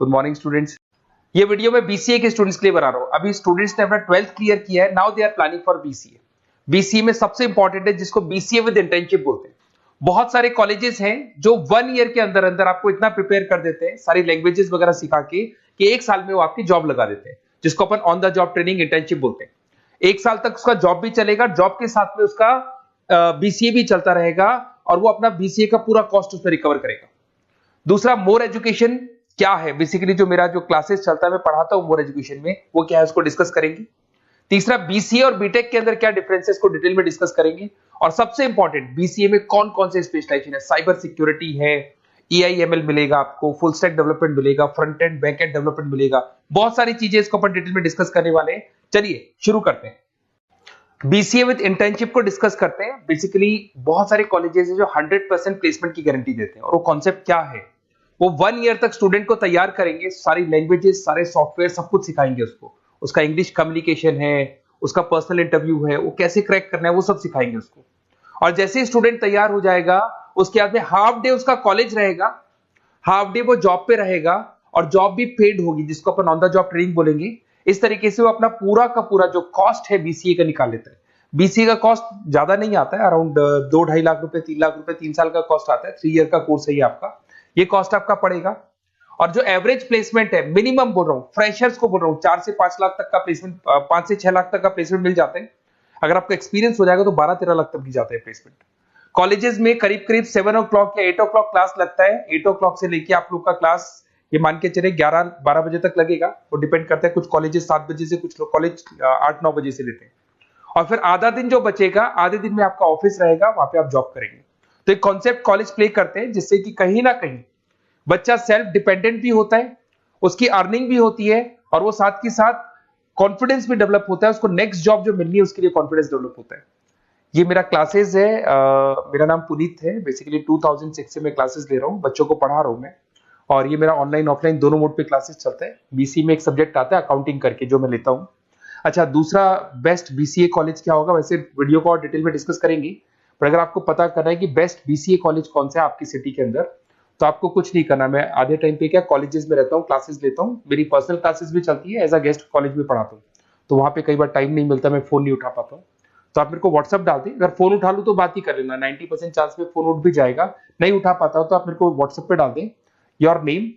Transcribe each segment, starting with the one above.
Good morning students. ये video मैं BCA के स्टूडेंट्स के लिए बना रहा हूँ। अभी स्टूडेंट्स ने अपना 12th क्लियर किया है, now they are planning for BCA. BCA में सबसे इंपॉर्टेंट है जिसको बीसीए विद इंटर्नशिप बोलते हैं। बहुत सारे कॉलेजेस हैं जो 1 ईयर के अंदर अंदर आपको इतना प्रिपेयर कर देते हैं, सारी लैंग्वेजेस वगैरह सिखा के, कि 1 साल में वो आपकी जॉब लगा देते हैं, जिसको अपन on the job training internship बोलते हैं। 1 साल तक उसका जॉब भी चलेगा, जॉब के साथ में उसका बीसीए भी चलता रहेगा और वो अपना बीसीए का पूरा कॉस्ट उसमें रिकवर करेगा। दूसरा, मोर एजुकेशन क्या है, बेसिकली जो मेरा जो क्लासेस चलता है मैं पढ़ाता हूं मोर एजुकेशन में, वो क्या है उसको डिस्कस करेंगे। तीसरा, बीसीए और बीटेक के अंदर क्या डिफरेंसेस को डिटेल में डिस्कस करेंगे। और सबसे इंपॉर्टेंट, बीसीए में कौन कौन से स्पेशलाइजेशन है, साइबर सिक्योरिटी है, एआईएमएल मिलेगा आपको, फुल स्टैक डेवलपमेंट मिलेगा, front end back and development मिलेगा, बहुत सारी चीजें इसको अपन डिटेल में डिस्कस करने वाले हैं। चलिए शुरू करते हैं। बीसीए विद इंटर्नशिप को डिस्कस करते हैं। बेसिकली बहुत सारे कॉलेजेस हैं जो 100% प्लेसमेंट की गारंटी देते हैं, और वो कॉन्सेप्ट क्या है, वो 1 ईयर तक स्टूडेंट को तैयार करेंगे, सारी लैंग्वेजेस, सारे सॉफ्टवेयर, सब कुछ सिखाएंगे उसको। उसका इंग्लिश कम्युनिकेशन है, उसका पर्सनल इंटरव्यू है, वो कैसे क्रैक करना है, वो सब सिखाएंगे उसको। और जैसे ही स्टूडेंट तैयार हो जाएगा, उसके बाद में हाफ डे उसका कॉलेज रहेगा, हाफ डे वो जॉब पे रहेगा, और जॉब भी पेड होगी, जिसको अपन ऑन द जॉब ट्रेनिंग बोलेंगे। इस तरीके से वो अपना पूरा का पूरा जो कॉस्ट है बीसीए का निकाल लेता है। बीसीए का कॉस्ट ज्यादा नहीं आता है, अराउंड 2-2.5 लाख रुपए, 3 लाख रुपए 3 साल का कॉस्ट आता है। 3 ईयर का कोर्स है ये आपका, ये कॉस्ट आपका पड़ेगा। और जो एवरेज प्लेसमेंट है, मिनिमम बोल रहा हूँ, फ्रेशर्स को बोल रहा हूँ, 4 से 5 लाख तक का प्लेसमेंट, 5 से 6 लाख तक का प्लेसमेंट मिल जाते हैं। अगर आपका एक्सपीरियंस हो जाएगा तो 12-13 लाख तक भी जाता है प्लेसमेंट। कॉलेजेस में करीब करीब 7 o'clock या 8 o'clock क्लास लगता है। 8 o'clock से लेके आप लोग का क्लास, ये मान के चले 11-12 बजे तक लगेगा। वो डिपेंड करता है, कुछ कॉलेजेस 7 बजे से, कुछ लोग कॉलेज 8-9 बजे से लेते हैं। और फिर आधा दिन जो बचेगा, आधे दिन में आपका ऑफिस रहेगा, वहां पे आप जॉब करेंगे। तो एक कॉन्सेप्ट कॉलेज प्ले करते हैं, जिससे कि कहीं ना कहीं बच्चा सेल्फ डिपेंडेंट भी होता है, उसकी अर्निंग भी होती है, और वो साथ के साथ कॉन्फिडेंस भी डेवलप होता है। उसको नेक्स्ट जॉब जो मिलनी है उसके लिए कॉन्फिडेंस डेवलप होता है। ये मेरा क्लासेस है, मेरा नाम पुनीत है। बेसिकली 2006 से मैं क्लासेस ले रहा हूँ, बच्चों को पढ़ा रहा हूँ मैं। और ये मेरा ऑनलाइन ऑफलाइन दोनों मोड पे क्लासेस चलता है। बीसी में एक सब्जेक्ट आता है अकाउंटिंग करके, जो मैं लेता हूँ। अच्छा, दूसरा, बेस्ट बीसीए कॉलेज क्या होगा, वैसे वीडियो को और डिटेल में डिस्कस करेंगे, पर अगर आपको पता करना है कि बेस्ट बीसीए कॉलेज कौन सा है आपकी सिटी के अंदर, तो आपको कुछ नहीं करना। मैं आधे टाइम पे क्या कॉलेजेस में रहता हूँ, क्लासेस लेता हूँ, मेरी पर्सनल क्लासेस भी चलती है, एज अ गेस्ट कॉलेज में पढ़ाता हूँ। तो वहां पे कई बार टाइम नहीं मिलता, मैं फोन नहीं उठा पाता हूँ, तो आप मेरे को व्हाट्सअप डाल दें। अगर फोन उठा लूँ तो बात ही कर लेना, 90% चांस में फोन उठ भी जाएगा। नहीं उठा पाता हो तो आप मेरे को व्हाट्सएप पे डाल दें, your name,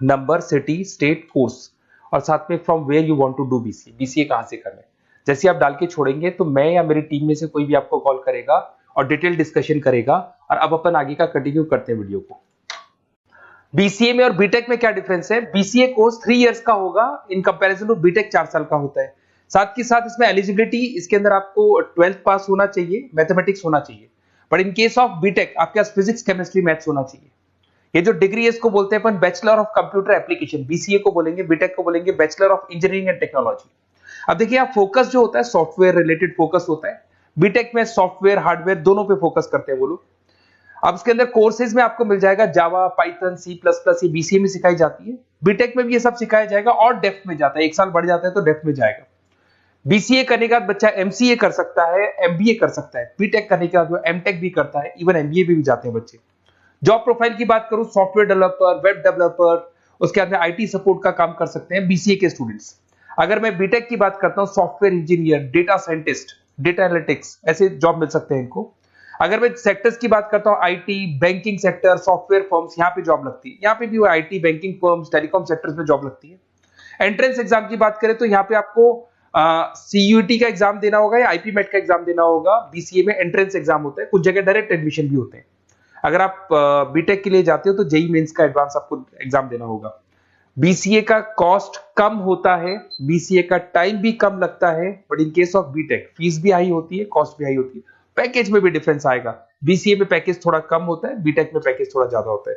number, city, state, course, और साथ में from where you want to do BCA, BCA कहां से करना है। जैसे आप डाल के छोड़ेंगे तो मैं या मेरी टीम में से कोई भी आपको कॉल करेगा और डिटेल डिस्कशन करेगा। और अब अपन आगे का कंटिन्यू करते हैं वीडियो को। बीसीए में और बीटेक में क्या डिफरेंस है। बीसीए कोर्स 3 इयर्स का होगा, इन कंपैरिजन टू बीटेक 4 साल का होता है। साथ के साथ इसमें एलिजिबिलिटी, इसके अंदर आपको 12th पास होना चाहिए, मैथमेटिक्स होना चाहिए। But in case of BTech आपके पास फिजिक्स, केमिस्ट्री, मैथ्स होना चाहिए। ये जो डिग्री है इसको बोलते हैं अपन bachelor of computer application. BCA को बोलेंगे, बीटेक को बोलेंगे bachelor of engineering and technology. अब देखिए, आप फोकस जो होता है सॉफ्टवेयर रिलेटेड फोकस होता है। बीटेक में सॉफ्टवेयर हार्डवेयर दोनों पे फोकस करते हैं वो लोग। अब इसके अंदर कोर्सेज में आपको मिल जाएगा जावा, पाइथन, C++, ये बीसीए में सिखाई जाती है। बीटेक में भी ये सब सिखाया जाएगा, और डेप्थ में जाता है, 1 साल बढ़ जाता है तो डेप्थ में जाएगा। बीसीए करने के बाद बच्चा एमसीए कर सकता है, एमबीए कर सकता है। बीटेक करने के बाद वो एमटेक भी करता है, इवन एमबीए भी जाते हैं बच्चे। जॉब प्रोफाइल की बात करूं, सॉफ्टवेयर डेवलपर, वेब डेवलपर, उसके बाद में आईटी सपोर्ट का काम कर सकते हैं बीसीए के स्टूडेंट्स। अगर मैं बीटेक की बात करता हूं, software engineer, data scientist, data analytics, ऐसे जॉब मिल सकते हैं इनको। अगर मैं सेक्टर्स की बात करता हूं, IT, banking sector, software firms, यहाँ पे जॉब लगती है। यहाँ पे भी वो IT, banking firms, telecom sectors में जॉब लगती है। एंट्रेंस एग्जाम की बात करें तो यहाँ पे आपको सीयूटी का एग्जाम देना होगा या आईपी मेट का एग्जाम देना होगा। बीसीए में एंट्रेंस एग्जाम होता है, कुछ जगह डायरेक्ट एडमिशन भी होते हैं। अगर आप बीटेक के लिए जाते हो तो जेई मेंस का एडवांस आपको एग्जाम देना होगा। बीसीए का कॉस्ट कम होता है, बीसीए का टाइम भी कम लगता है, but in case of BTech fees भी हाई होती है, कॉस्ट भी हाई होती है, पैकेज में भी डिफरेंस आएगा। बीसीए में पैकेज थोड़ा कम होता है, बीटेक में पैकेज थोड़ा ज्यादा होता है।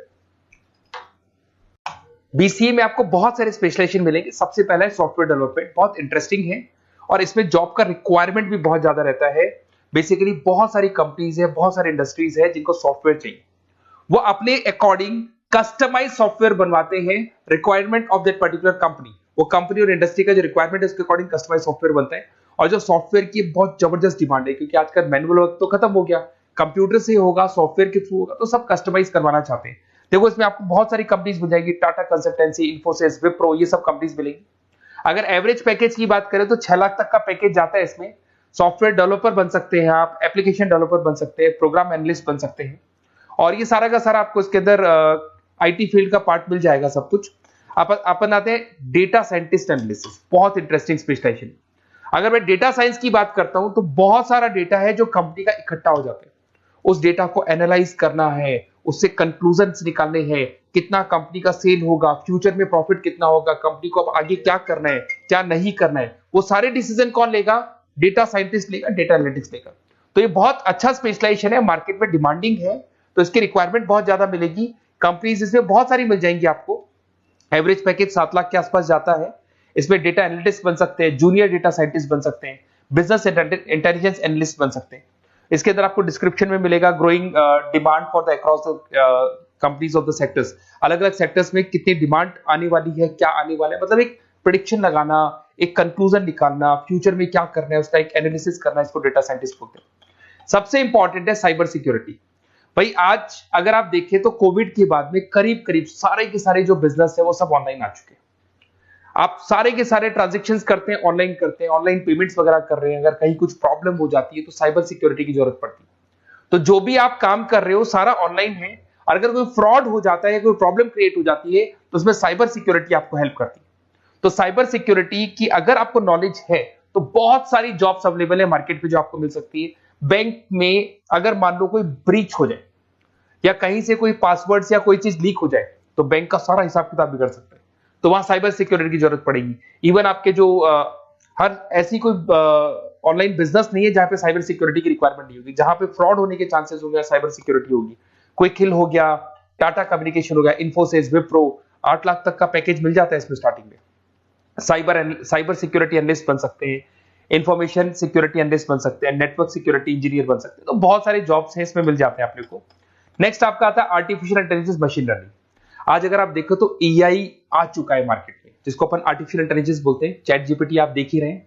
बीसीए में आपको बहुत सारे स्पेशलाइजेशन मिलेंगे। सबसे पहला है सॉफ्टवेयर डेवलपमेंट, बहुत इंटरेस्टिंग है, और इसमें जॉब का रिक्वायरमेंट भी बहुत ज्यादा रहता है। बेसिकली बहुत सारी कंपनीज है, बहुत सारी इंडस्ट्रीज है जिनको सॉफ्टवेयर चाहिए, वो अपने अकॉर्डिंग कस्टमाइज सॉफ्टवेयर बनवाते हैं, requirement of that particular company. वो कंपनी और इंडस्ट्री का जो रिक्वायरमेंट है उसके अकॉर्डिंग कस्टमाइज सॉफ्टवेयर बनता है। और जो सॉफ्टवेयर की बहुत जबरदस्त डिमांड है, क्योंकि आजकल मैनुअल वर्क तो खत्म हो गया, कंप्यूटर से होगा, सॉफ्टवेयर के थ्रू होगा, तो सब कस्टमाइज करवाना चाहते हैं। देखो इसमें आपको बहुत सारी कंपनीज मिल जाएगी, टाटा कंसल्टेंसी, इन्फोसिस, विप्रो, ये सब कंपनीज मिलेंगी। अगर एवरेज पैकेज की बात करें तो 6 लाख तक का पैकेज जाता है इसमें। सॉफ्टवेयर डेवलपर बन सकते हैं आप, एप्लीकेशन डेवलपर बन सकते हैं, प्रोग्राम एनालिस्ट बन सकते हैं, और ये सारा का सारा आपको इसके अंदर आईटी फील्ड का पार्ट मिल जाएगा सब कुछ। अपन आते हैं डेटा साइंटिस्ट एनालिसिस, बहुत इंटरेस्टिंग स्पेशलाइजेशन। अगर मैं डेटा साइंस की बात करता हूं तो बहुत सारा डेटा है जो कंपनी का इकट्ठा हो जाता है, उस डेटा को एनालाइज करना है, उससे कंक्लूजन्स निकालने हैं, कितना कंपनी का सेल होगा, फ्यूचर में प्रॉफिट कितना होगा, कंपनी को अब आगे क्या करना है, क्या नहीं करना है, वो सारे डिसीजन कौन लेगा? डेटा साइंटिस्ट लेगा, डेटा एनालिटिक्स लेगा। तो ये बहुत अच्छा स्पेशलाइजेशन है, मार्केट में डिमांडिंग है, तो इसकी रिक्वायरमेंट बहुत ज्यादा मिलेगी। कंपनीज इसमें बहुत सारी मिल जाएंगी आपको। एवरेज पैकेज 7 लाख के आसपास जाता है। इसमें डेटा एनालिटिस्ट बन सकते हैं, जूनियर डेटा साइंटिस्ट बन सकते हैं, बिजनेस इंटेलिजेंस एनालिस्ट बन सकते हैं। इसके अंदर आपको डिस्क्रिप्शन में मिलेगा growing demand for the across the companies of the sectors. अलग अलग सेक्टर्स में कितनी डिमांड आने वाली है, क्या आने वाला है, मतलब एक प्रेडिक्शन लगाना, एक कंक्लूजन निकालना, फ्यूचर में क्या करना है उसका एक एनालिसिस करना, इसको डेटा साइंटिस्ट बोलते हैं। सबसे इंपॉर्टेंट है साइबर सिक्योरिटी। भाई आज अगर आप देखें तो कोविड के बाद में करीब करीब सारे के सारे जो बिजनेस है वो सब ऑनलाइन आ चुके हैं। आप सारे के सारे ट्रांजैक्शंस करते हैं, ऑनलाइन करते हैं, ऑनलाइन पेमेंट्स वगैरह कर रहे हैं। अगर कहीं कुछ प्रॉब्लम हो जाती है तो साइबर सिक्योरिटी की जरूरत पड़ती है। तो जो भी आप काम कर रहे हो सारा ऑनलाइन है, और अगर कोई फ्रॉड हो जाता है, कोई प्रॉब्लम क्रिएट हो जाती है, तो उसमें साइबर सिक्योरिटी आपको हेल्प करती है। तो साइबर सिक्योरिटी की अगर आपको नॉलेज है तो बहुत सारी जॉब्स अवेलेबल है मार्केट पे जो आपको मिल सकती है। बैंक में अगर मान लो कोई ब्रीच हो जाए या कहीं से कोई पासवर्ड्स या कोई चीज लीक हो जाए तो बैंक का सारा हिसाब किताब बिगड़ सकता है, तो वहां साइबर सिक्योरिटी की जरूरत पड़ेगी। इवन आपके जो हर ऐसी कोई ऑनलाइन बिजनेस नहीं है जहां पे साइबर सिक्योरिटी की रिक्वायरमेंट नहीं होगी, जहां पे फ्रॉड होने के चांसेस होंगे, साइबर सिक्योरिटी होगी। क्विक हिल हो गया, टाटा कम्युनिकेशन हो गया, इन्फोसिस, विप्रो, 8 लाख तक का पैकेज मिल जाता है इसमें स्टार्टिंग में। साइबर सिक्योरिटी एनालिस्ट बन सकते हैं, इंफॉर्मेशन सिक्योरिटी एनालिस्ट बन सकते हैं, नेटवर्क सिक्योरिटी इंजीनियर बन सकते हैं। तो बहुत सारे जॉब्स हैं इसमें मिल जाते हैं अपने को। नेक्स्ट आपका आता है आर्टिफिशियल इंटेलिजेंस, मशीन लर्निंग। आज अगर आप देखो तो एआई आ चुका है मार्केट में, जिसको अपन आर्टिफिशियल इंटेलिजेंस बोलते हैं। चैट जीपीटी आप देख ही रहे हैं।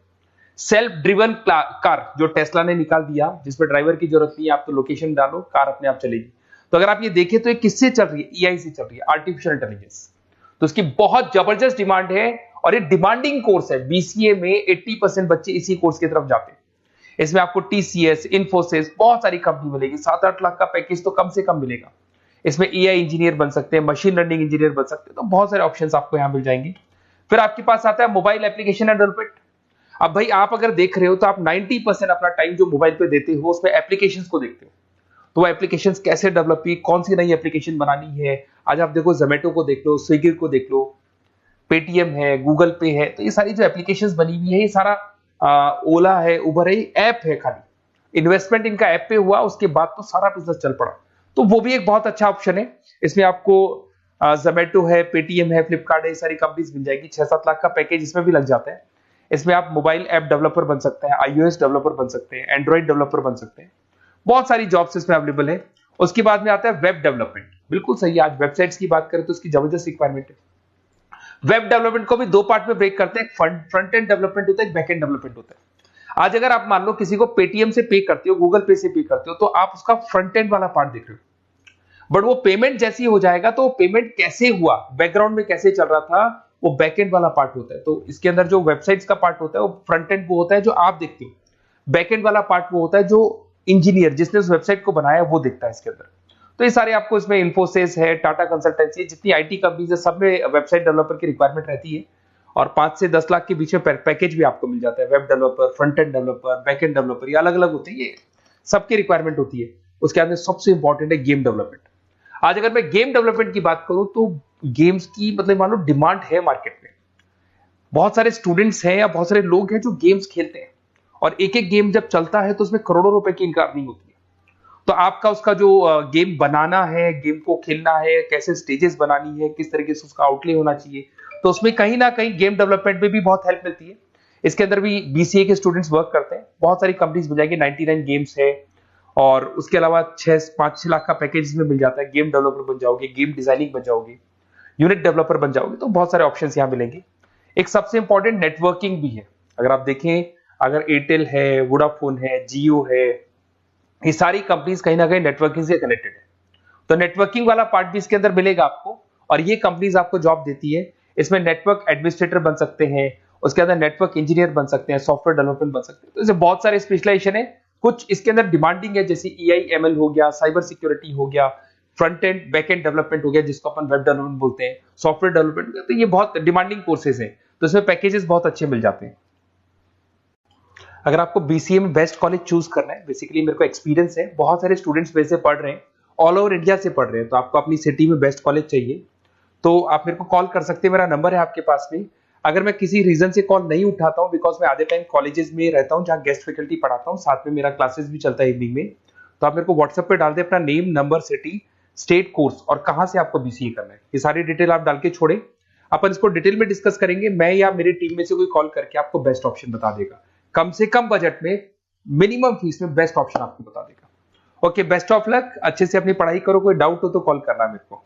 सेल्फ ड्रिवन कार जो टेस्ला ने निकाल दिया, जिसमें ड्राइवर की जरूरत नहीं है, आप तो लोकेशन डालो, कार अपने आप चलेगी। तो अगर आप ये देखें तो ये किससे चल रही है? एआई से चल रही है, आर्टिफिशियल इंटेलिजेंस। तो इसकी बहुत जबरदस्त डिमांड है और ये डिमांडिंग कोर्स है। बीसीए में 80% बच्चे इसी कोर्स की तरफ जाते हैं। इसमें आपको टीसीएस, इन्फोसिस, बहुत सारी कंपनी मिलेगी। 7-8 लाख का पैकेज तो कम से कम मिलेगा। इसमें एआई इंजीनियर बन सकते हैं, मशीन लर्निंग इंजीनियर बन सकते हैं। तो बहुत सारे ऑप्शंस आपको यहां मिल जाएंगे। फिर आपके पास आता है मोबाइल एप्लीकेशन एंड डेवलपमेंट। अब भाई आप अगर देख रहे हो तो आप 90% अपना टाइम जो मोबाइल पे देते हो उसमें एप्लीकेशंस को देखते हो। तो वो एप्लीकेशंस कैसे डेवलप हुई, कौन सी नई एप्लीकेशन बनानी है। आज आप देखो जोमेटो को देख लो, स्विगी को देख लो, पेटीएम है, गूगल पे है, तो ये सारी जो एप्लीकेशंस बनी हुई है, ये सारा ओला है, उबर है, ऐप है। खाली इन्वेस्टमेंट इनका ऐप पे हुआ, उसके बाद तो सारा बिजनेस चल पड़ा। तो वो भी एक बहुत अच्छा ऑप्शन है। इसमें आपको जोमेटो है, पेटीएम है, फ्लिपकार्ट है, ये सारी कंपनीज मिल जाएगी। 6-7 लाख का पैकेज इसमें भी लग जाता है। इसमें आप मोबाइल ऐप डेवलपर बन सकते हैं, आईओएस डेवलपर बन सकते हैं, एंड्रॉइड डेवलपर बन सकते हैं। बहुत सारी जॉब्स इसमें अवेलेबल है। उसके बाद में आता है वेब डेवलपमेंट। बिल्कुल सही, आज वेबसाइट्स की बात करें तो उसकी जबरदस्त रिक्वायरमेंट है। वेब डेवलपमेंट को भी दो पार्ट में ब्रेक करते हैं, फ्रंट एंड डेवलपमेंट होता है, बैक एंड डेवलपमेंट होता है। आज अगर आप मान लो किसी को पेटीएम से पे करते हो, गूगल पे से पे करते हो, तो आप उसका फ्रंट एंड वाला पार्ट देख रहे हो। बट वो पेमेंट जैसी हो जाएगा तो पेमेंट कैसे हुआ, बैकग्राउंड में कैसे चल रहा था, वो बैकएंड वाला पार्ट होता है। तो इसके अंदर जो वेबसाइट्स का पार्ट होता है वो फ्रंट एंड वो होता है जो आप देखते हो, बैकएंड वाला पार्ट वो होता है जो इंजीनियर जिसने उस वेबसाइट को बनाया वो देखता है इसके अंदर। तो ये सारे आपको इसमें इन्फोसिस है, टाटा कंसल्टेंसी, जितनी आईटी कंपनीज है सब में वेबसाइट डेवलपर की रिक्वायरमेंट रहती है। और 5 से 10 लाख के बीच में पैकेज भी आपको मिल जाता है। Web developer, front end developer, back end developer, ये अलग अलग होते हैं, ये सबकी रिक्वायरमेंट होती है। उसके अंदर सबसे इंपॉर्टेंट है गेम डेवलपमेंट। आज अगर मैं गेम डेवलपमेंट की बात करूं तो गेम्स की मतलब मान लो डिमांड है मार्केट में। बहुत सारे स्टूडेंट्स हैं या बहुत सारे लोग हैं जो गेम्स खेलते हैं, और एक एक गेम जब चलता है तो उसमें करोड़ों रुपए की इनकम अर्निंग होती है। तो आपका उसका जो गेम बनाना है, गेम को खेलना है, कैसे स्टेजेस बनानी है, किस तरीके से उसका आउटले होना चाहिए, तो उसमें कहीं ना कहीं गेम डेवलपमेंट में भी बहुत हेल्प मिलती है। इसके अंदर भी बीसीए के स्टूडेंट्स वर्क करते हैं। बहुत सारी कंपनीज मिल जाएगी, 99 गेम्स है, और उसके अलावा 5-6 लाख का पैकेज में मिल जाता है। गेम डेवलपर बन जाओगे, गेम डिजाइनिंग बन जाओगे, यूनिट डेवलपर बन जाओगे, तो बहुत सारे ऑप्शंस यहाँ मिलेंगे। एक सबसे इंपॉर्टेंट नेटवर्किंग भी है। अगर आप देखें, अगर एयरटेल है, वोडाफोन है, जियो है, ये सारी कंपनीज कहीं ना कहीं नेटवर्किंग से कनेक्टेड है। तो नेटवर्किंग वाला पार्ट भी इसके अंदर मिलेगा आपको, और ये कंपनीज आपको जॉब देती है। इसमें नेटवर्क एडमिनिस्ट्रेटर बन सकते हैं, उसके अंदर नेटवर्क इंजीनियर बन सकते हैं, सॉफ्टवेयर डेवलपमेंट बन सकते हैं। तो इसमें बहुत सारे स्पेशलाइजेशन है। कुछ इसके अंदर डिमांडिंग है, जैसे EI/ML हो गया, साइबर सिक्योरिटी हो गया, front end back and development हो गया जिसको अपन वेब डेवलपमेंट बोलते हैं, सॉफ्टवेयर डेवलपमेंट। तो ये बहुत डिमांडिंग कोर्सेज हैं, तो इसमें पैकेजेस बहुत अच्छे मिल जाते हैं। अगर आपको BCA में बेस्ट कॉलेज चूज करना है, बेसिकली मेरे को एक्सपीरियंस है, बहुत सारे स्टूडेंट्स वैसे पढ़ रहे हैं, ऑल ओवर इंडिया से पढ़ रहे हैं, तो आपको अपनी सिटी में बेस्ट कॉलेज चाहिए तो आप मेरे को कॉल कर सकते हैं। मेरा नंबर है आपके पास में। अगर मैं किसी रीजन से कॉल नहीं उठाता हूं, बिकॉज मैं आधे टाइम कॉलेजेस में रहता हूं जहां गेस्ट फैकल्टी पढ़ाता हूं, साथ में मेरा क्लासेस भी चलता है इवनिंग में, तो आप मेरे को व्हाट्सएप पे डाल दे अपना name, number, city, state, course और कहां से आपको BCA करना है, ये सारी डिटेल आप डाल के छोड़े। अपन इसको डिटेल में डिस्कस करेंगे, मैं या मेरी टीम में से कोई कॉल करके आपको बेस्ट ऑप्शन बता देगा, कम से कम बजट में, मिनिमम फीस में बेस्ट ऑप्शन आपको बता देगा। ओके, बेस्ट ऑफ लक, अच्छे से अपनी पढ़ाई करो, कोई डाउट हो तो कॉल करना मेरे को।